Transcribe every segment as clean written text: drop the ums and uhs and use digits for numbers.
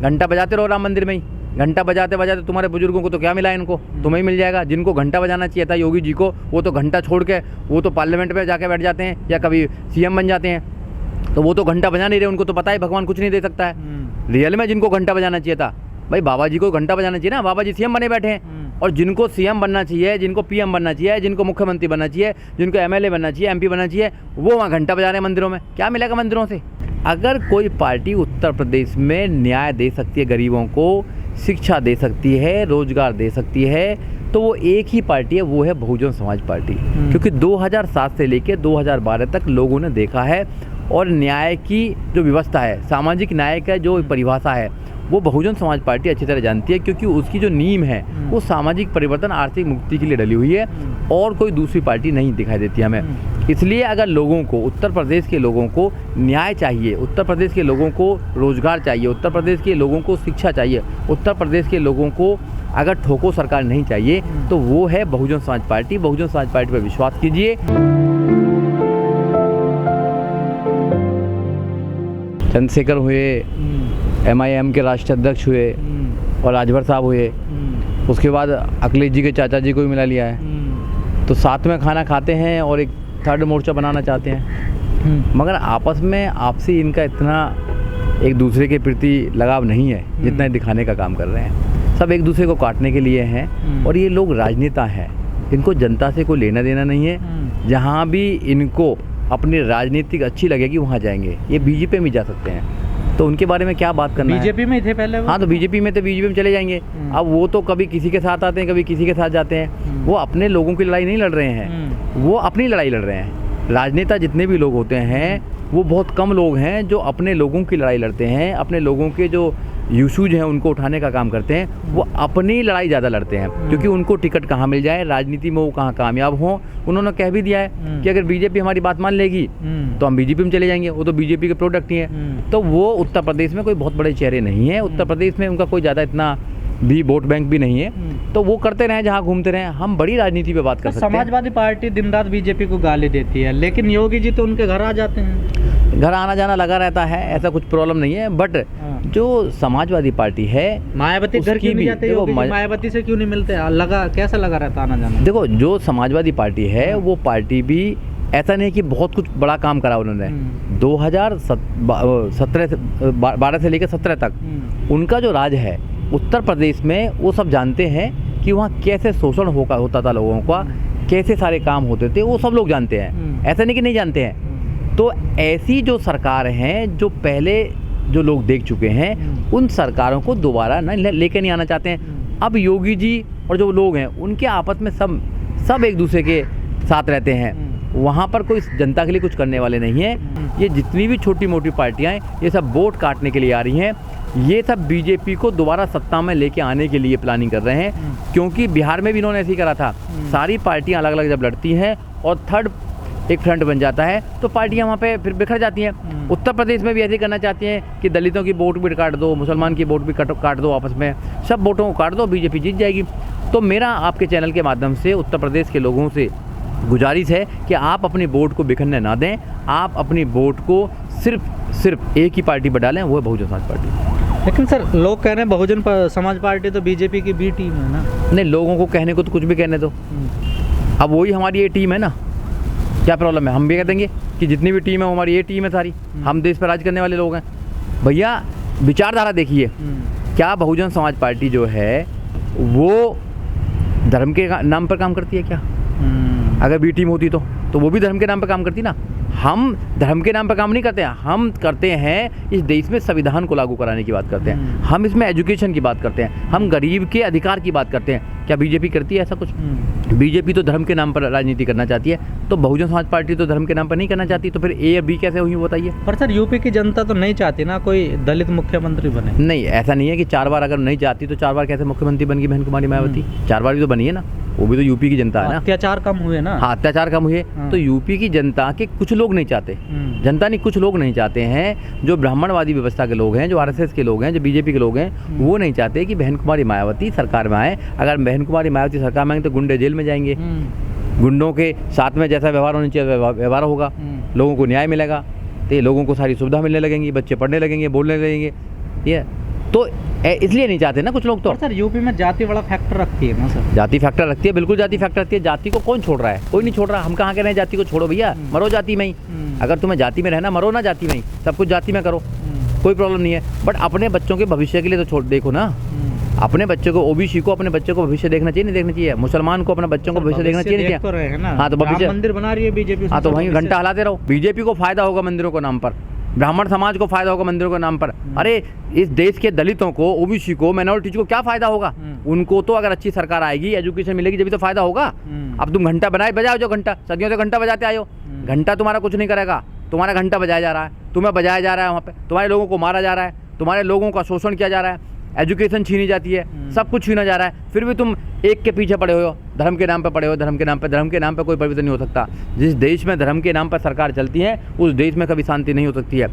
घंटा बजाते रहो राम मंदिर में ही, घंटा बजाते बजाते तुम्हारे बुजुर्गों को तो क्या मिला, इनको तुम्हें ही मिल जाएगा। जिनको घंटा बजाना चाहिए था योगी जी को, वो तो घंटा छोड़ के वो तो पार्लियामेंट में जाके बैठ जाते हैं या कभी सीएम बन जाते हैं, तो वो तो घंटा बजा नहीं रहे, उनको तो पता है भगवान कुछ नहीं दे सकता है। रियल में जिनको घंटा बजाना चाहिए था, भाई बाबा जी को घंटा बजाना चाहिए ना, बाबा जी सीएम बने बैठे हैं। और जिनको सीएम बनना चाहिए, जिनको पीएम बनना चाहिए, जिनको मुख्यमंत्री बनना चाहिए, जिनको एमएलए बनना चाहिए, एमपी बनना चाहिए, वो वहाँ घंटा बजा रहे हैं मंदिरों में। क्या मिलेगा मंदिरों से? अगर कोई पार्टी उत्तर प्रदेश में न्याय दे सकती है, गरीबों को शिक्षा दे सकती है, रोजगार दे सकती है, तो वो एक ही पार्टी है, वो है बहुजन समाज पार्टी। क्योंकि 2007 से लेकर 2012 तक लोगों ने देखा है, और न्याय की जो व्यवस्था है, सामाजिक न्याय का जो परिभाषा है, वो बहुजन समाज पार्टी अच्छी तरह जानती है। क्योंकि उसकी जो नींव है वो सामाजिक परिवर्तन, आर्थिक मुक्ति के लिए डली हुई है, और कोई दूसरी पार्टी नहीं दिखाई देती हमें। इसलिए अगर लोगों को, उत्तर प्रदेश के लोगों को न्याय चाहिए, उत्तर प्रदेश के लोगों को रोजगार चाहिए, उत्तर प्रदेश के लोगों को शिक्षा चाहिए, उत्तर प्रदेश के लोगों को अगर ठोको सरकार नहीं चाहिए, तो वो है बहुजन समाज पार्टी। बहुजन समाज पार्टी पर विश्वास कीजिए। चंद्रशेखर हुए, MIM के राष्ट्रीय अध्यक्ष हुए, और राजभर साहब हुए, उसके बाद अखिलेश जी के चाचा जी को भी मिला लिया है। तो साथ में खाना खाते हैं और एक थर्ड मोर्चा बनाना चाहते हैं, मगर आपस में आपसी इनका इतना एक दूसरे के प्रति लगाव नहीं है जितना दिखाने का काम कर रहे हैं। सब एक दूसरे को काटने के लिए हैं, और ये लोग राजनेता हैं, इनको जनता से कोई लेना देना नहीं है। जहाँ भी इनको अपनी राजनीतिक अच्छी लगेगी वहाँ जाएंगे। ये बीजेपी में जा सकते हैं, तो उनके बारे में क्या बात करना है? बीजेपी में थे पहले वो? हाँ, तो बीजेपी में चले जाएंगे। अब वो तो कभी किसी के साथ आते हैं, कभी किसी के साथ जाते हैं। वो अपने लोगों की लड़ाई नहीं लड़ रहे हैं, वो अपनी लड़ाई लड़ रहे हैं। राजनेता जितने भी लोग होते हैं, वो बहुत कम लोग हैं जो अपने लोगों की लड़ाई लड़ते हैं, अपने लोगों के जो इशूज हैं उनको उठाने का काम करते हैं। वो अपनी लड़ाई ज़्यादा लड़ते हैं, क्योंकि उनको टिकट कहाँ मिल जाए, राजनीति में वो कहाँ कामयाब हों। उन्होंने कह भी दिया है कि अगर बीजेपी हमारी बात मान लेगी तो हम बीजेपी में चले जाएंगे, वो तो बीजेपी के प्रोडक्ट ही हैं। तो वो उत्तर प्रदेश में कोई बहुत बड़े चेहरे नहीं हैं, उत्तर प्रदेश में उनका कोई ज़्यादा इतना भी वोट बैंक भी नहीं है, तो वो करते रहें जहाँ घूमते रहें। हम बड़ी राजनीति पे बात कर सकते हैं। समाजवादी पार्टी दिन रात बीजेपी को गाली देती है, लेकिन योगी जी तो उनके घर आ जाते हैं। घर आना जाना लगा रहता है, ऐसा कुछ प्रॉब्लम नहीं है। बट जो समाजवादी पार्टी है, मायावती घर क्यों नहीं जाते? मायावती से क्यों नहीं मिलते? कैसा लगा रहता आना जाना? देखो, जो समाजवादी पार्टी है वो पार्टी भी ऐसा नहीं कि बहुत कुछ बड़ा काम करा उन्होंने। 2012 से लेकर 17 तक उनका जो राज है उत्तर प्रदेश में, वो सब जानते हैं कि वहाँ कैसे शोषण होता था लोगों का, कैसे सारे काम होते थे, वो सब लोग जानते हैं। ऐसा नहीं कि नहीं जानते हैं। तो ऐसी जो सरकार हैं, जो पहले जो लोग देख चुके हैं, उन सरकारों को दोबारा न लेके नहीं आना चाहते हैं। अब योगी जी और जो लोग हैं उनके आपस में सब एक दूसरे के साथ रहते हैं। वहाँ पर कोई जनता के लिए कुछ करने वाले नहीं है। ये जितनी भी छोटी मोटी पार्टियाँ हैं, ये सब वोट काटने के लिए आ रही हैं। ये सब बीजेपी को दोबारा सत्ता में लेके आने के लिए प्लानिंग कर रहे हैं, क्योंकि बिहार में भी इन्होंने ऐसे ही करा था। सारी पार्टियाँ अलग अलग जब लड़ती हैं और थर्ड एक फ्रंट बन जाता है, तो पार्टियां वहाँ पे फिर बिखर जाती हैं। उत्तर प्रदेश में भी ऐसे करना चाहती हैं कि दलितों की वोट भी काट दो, मुसलमान की वोट भी काट दो, आपस में सब वोटों को काट दो, बीजेपी जीत जाएगी। तो मेरा आपके चैनल के माध्यम से उत्तर प्रदेश के लोगों से गुजारिश है कि आप अपनी वोट को बिखरने ना दें। आप अपनी वोट को सिर्फ एक ही पार्टी पर डालें, वो है बहुजन समाज पार्टी। लेकिन सर, लोग कह रहे हैं बहुजन समाज पार्टी तो बीजेपी की बी टीम है ना? नहीं, लोगों को कहने को तो कुछ भी कहने दो। अब वही हमारी ये टीम है ना, क्या प्रॉब्लम है? हम भी कह देंगे कि जितनी भी टीम है हमारी ये टीम है सारी, हम देश पर राज करने वाले लोग हैं। भैया विचारधारा देखिए, क्या बहुजन समाज पार्टी जो है वो धर्म के नाम पर काम करती है क्या? अगर बी टीम होती तो वो भी धर्म के नाम पर काम करती ना। हम धर्म के नाम पर काम नहीं करते हैं, हम करते हैं इस देश में संविधान को लागू कराने की बात करते हैं, हम इसमें एजुकेशन की बात करते हैं, हम गरीब के अधिकार की बात करते हैं। क्या बीजेपी करती है ऐसा कुछ? बीजेपी तो धर्म के नाम पर राजनीति करना चाहती है, तो बहुजन समाज पार्टी तो धर्म के नाम पर नहीं करना चाहती, तो फिर ए या बी कैसे हुई बताइए? पर सर, यूपी की जनता तो नहीं चाहती ना कोई दलित मुख्यमंत्री बने। नहीं, ऐसा नहीं है कि 4 बार अगर नहीं चाहती तो 4 बार कैसे मुख्यमंत्री बन गई बहन कुमारी मायावती? 4 बार भी तो बनी है ना, वो भी तो यूपी की जनता है ना। अत्याचार कम हुए ना? हाँ, अत्याचार कम हुए। तो यूपी की जनता के कुछ लोग नहीं चाहते, जनता नहीं, कुछ लोग नहीं चाहते हैं। जो ब्राह्मणवादी व्यवस्था के लोग हैं, जो आरएसएस के लोग हैं, जो बीजेपी के लोग हैं, वो नहीं चाहते कि बहन कुमारी मायावती सरकार में आए। अगर बहन कुमारी मायावती सरकार में आएंगे तो गुंडे जेल में जाएंगे, गुंडों के साथ में जैसा व्यवहार होना चाहिए व्यवहार होगा, लोगों को न्याय मिलेगा, तो ये लोगों को सारी सुविधा मिलने लगेंगी, बच्चे पढ़ने लगेंगे, बोलने लगेंगे। ये तो इसलिए नहीं चाहते ना कुछ लोग। तो और सर यूपी में जाति बड़ा फैक्टर रखती है ना सर? जाति फैक्टर रखती है, बिल्कुल जाति फैक्टर रखती है। जाति को कौन छोड़ रहा है? कोई नहीं छोड़ रहा। हम कहाँ कह रहे हैं जाति को छोड़ो भैया, मरो जाति में ही। अगर तुम्हें जाति में रहना, मरो ना जाति में ही, सब कुछ जाति में करो, कोई प्रॉब्लम नहीं है। बट अपने बच्चों के भविष्य के लिए तो छोड़ देखो ना। अपने बच्चे को, ओबीसी को अपने बच्चे को भविष्य देखना चाहिए, नहीं देखना चाहिए? मुसलमान को अपने बच्चों को भविष्य देखना चाहिए, तो रहे हैं ना। हाँ, तो भविष्य मंदिर बना रही है बीजेपी। हाँ, तो वहीं घंटा हिलाते रहो। बीजेपी को फायदा होगा मंदिरों के नाम पर, ब्राह्मण समाज को फायदा होगा मंदिरों के नाम पर। अरे इस देश के दलितों को, ओबीसी को, माइनॉरिटीज को क्या फायदा होगा? उनको तो अगर अच्छी सरकार आएगी, एजुकेशन मिलेगी, जब भी तो फायदा होगा। अब तुम घंटा बजाओ, जो घंटा सदियों से घंटा बजाते आयो, घंटा तुम्हारा कुछ नहीं करेगा। तुम्हारा घंटा बजाया जा रहा है, तुम्हें बजाया जा रहा है, वहाँ पे तुम्हारे लोगों को मारा जा रहा है, तुम्हारे लोगों का शोषण किया जा रहा है, एजुकेशन छीनी जाती है, सब कुछ छीना जा रहा है। फिर भी तुम एक के पीछे पड़े हो, धर्म के नाम पे पड़े हो, धर्म के नाम पे कोई परिवर्तन नहीं हो सकता। जिस देश में धर्म के नाम पर सरकार चलती है, उस देश में कभी शांति नहीं हो सकती है।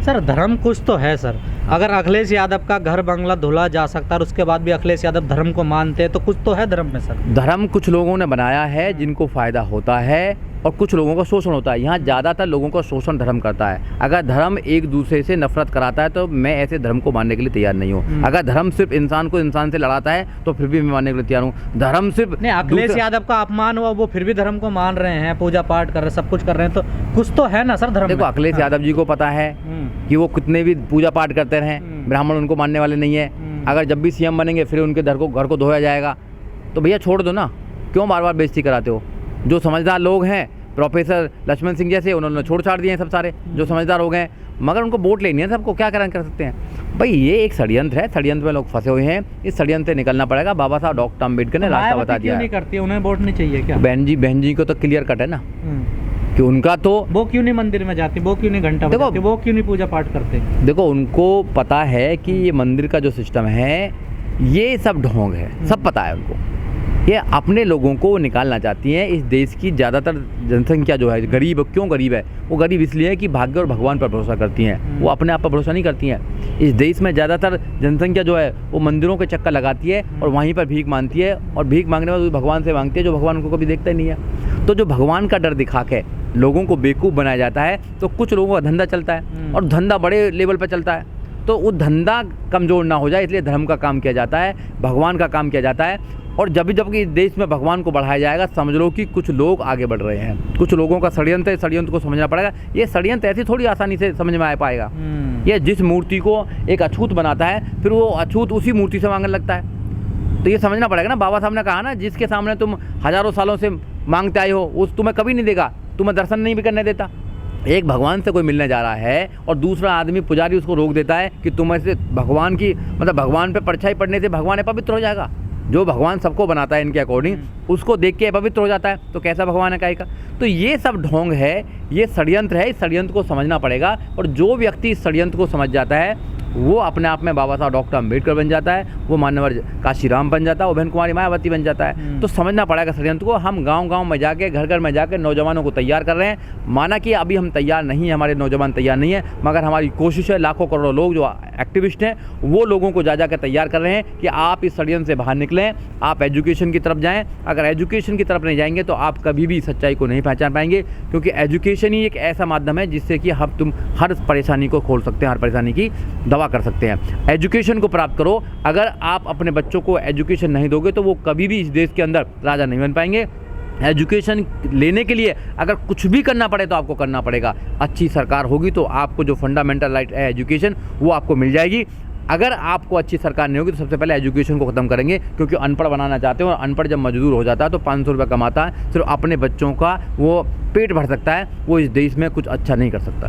सर धर्म कुछ तो है सर। अगर अखिलेश यादव का घर बंगला धुला जा सकता है और उसके बाद भी अखिलेश यादव धर्म को मानते हैं, तो कुछ तो है धर्म में सर। धर्म कुछ लोगों ने बनाया है जिनको फायदा होता है, और कुछ लोगों का शोषण होता है। यहाँ ज़्यादातर लोगों का शोषण धर्म करता है। अगर धर्म एक दूसरे से नफरत कराता है तो मैं ऐसे धर्म को मानने के लिए तैयार नहीं हूँ। अगर धर्म सिर्फ इंसान को इंसान से लड़ाता है तो फिर भी मैं मानने के लिए तैयार हूँ। धर्म सिर्फ नहीं, अखिलेश यादव का अपमान हुआ, वो फिर भी धर्म को मान रहे हैं, पूजा पाठ कर रहे हैं, सब कुछ कर रहे हैं, तो कुछ तो है ना सर धर्म। देखो, अखिलेश यादव जी को पता है कि वो कितने भी पूजा पाठ करते रहें, ब्राह्मण उनको मानने वाले नहीं है। अगर जब भी सीएम बनेंगे फिर उनके घर को धोया जाएगा, तो भैया छोड़ दो ना, क्यों बार बार बेइज्जती कराते हो? जो समझदार लोग हैं, प्रोफेसर लक्ष्मण सिंह जैसे, उन्होंने छोड़ छाड़ दिए हैं सब सारे जो समझदार हो गए, मगर उनको वोट लेनी है सबको, क्या कर सकते हैं भाई? ये एक षड्यंत्र है, षड्यंत्र में लोग फंसे हुए हैं, इस षड्यंत्र से निकलना पड़ेगा। बाबा साहब डॉक्टर अम्बेडकर ने रास्ता बता दिया। नहीं करती, उन्हें वोट नहीं चाहिए क्या? बहन जी को तो क्लियर कट है ना कि उनका तो, वो क्यों नहीं मंदिर में जाती, वो क्यों नहीं घंटा बजाती, वो क्यों नहीं पूजा पाठ करते? देखो, उनको पता है कि ये मंदिर का जो सिस्टम है ये सब ढोंग है, सब पता है उनको। ये अपने लोगों को निकालना चाहती हैं। इस देश की ज़्यादातर जनसंख्या जो है गरीब, क्यों गरीब है? वो गरीब इसलिए है कि भाग्य और भगवान पर भरोसा करती हैं, वो अपने आप पर भरोसा नहीं करती हैं। इस देश में ज़्यादातर जनसंख्या जो है वो मंदिरों के चक्कर लगाती है और वहीं पर भीख मांगती है, और भीख मांगने में भगवान से मांगती है, जो भगवान उनको कभी देखता ही नहीं है। तो जो भगवान का डर दिखा के लोगों को बेवकूफ़ बनाया जाता है, तो कुछ लोगों का धंधा चलता है, और धंधा बड़े लेवल पर चलता है, तो वो धंधा कमज़ोर ना हो जाए इसलिए धर्म का काम किया जाता है, भगवान का काम किया जाता है। और जब भी इस देश में भगवान को बढ़ाया जाएगा, समझ लो कि कुछ लोग आगे बढ़ रहे हैं, कुछ लोगों का षड्यंत्र है, षड्यंत्र को समझना पड़ेगा। ये षड्यंत्र ऐसी थोड़ी आसानी से समझ में आ पाएगा। ये जिस मूर्ति को एक अछूत बनाता है, फिर वो अछूत उसी मूर्ति से मांगने लगता है, तो ये समझना पड़ेगा ना। बाबा साहब ने कहा ना, जिसके सामने तुम हजारों सालों से मांगते आए हो, उस तुम्हें कभी नहीं देगा, तुम्हें दर्शन नहीं भी करने देता। एक भगवान से कोई मिलने जा रहा है और दूसरा आदमी पुजारी उसको रोक देता है कि तुम ऐसे भगवान की, मतलब भगवान पे परछाई पड़ने से भगवान पवित्र हो जाएगा। जो भगवान सबको बनाता है इनके अकॉर्डिंग, उसको देख के पवित्र हो जाता है, तो कैसा भगवान है काहे का? तो ये सब ढोंग है, ये षड्यंत्र है। इस षड्यंत्र को समझना पड़ेगा, और जो व्यक्ति इस षड्यंत्र को समझ जाता है वो अपने आप में बाबा साहब डॉक्टर अम्बेडकर बन जाता है, वो मान्यवर काशीराम बन जाता है, वो बहन कुमारी मायावती बन जाता है। तो समझना पड़ेगा षड्यंत्र को। हम गांव-गांव में जाके, घर-घर में जाकर नौजवानों को तैयार कर रहे हैं। माना कि अभी हम तैयार नहीं हैं, हमारे नौजवान तैयार नहीं है, मगर हमारी कोशिश है, लाखों करोड़ों लोग जो एक्टिविस्ट हैं वो लोगों को जा कर तैयार कर रहे हैं कि आप इस षड्यंत्र से बाहर निकलें, आप एजुकेशन की तरफ जाएँ। अगर एजुकेशन की तरफ नहीं जाएंगे तो आप कभी भी सच्चाई को नहीं पहचान पाएंगे, क्योंकि एजुकेशन ही एक ऐसा माध्यम है जिससे कि तुम हर परेशानी को खोल सकते हैं, हर परेशानी की दवा कर सकते हैं। एजुकेशन को प्राप्त करो। अगर आप अपने बच्चों को एजुकेशन नहीं दोगे तो वो कभी भी इस देश के अंदर राजा नहीं बन पाएंगे। एजुकेशन लेने के लिए अगर कुछ भी करना पड़े तो आपको करना पड़ेगा। अच्छी सरकार होगी तो आपको जो फंडामेंटल राइट है एजुकेशन, वो आपको मिल जाएगी। अगर आपको अच्छी सरकार नहीं होगी तो सबसे पहले एजुकेशन को ख़त्म करेंगे, क्योंकि अनपढ़ बनाना चाहते हैं, और अनपढ़ जब मजदूर हो जाता है तो 500 रुपये कमाता है, सिर्फ अपने बच्चों का वो पेट भर सकता है, वो इस देश में कुछ अच्छा नहीं कर सकता।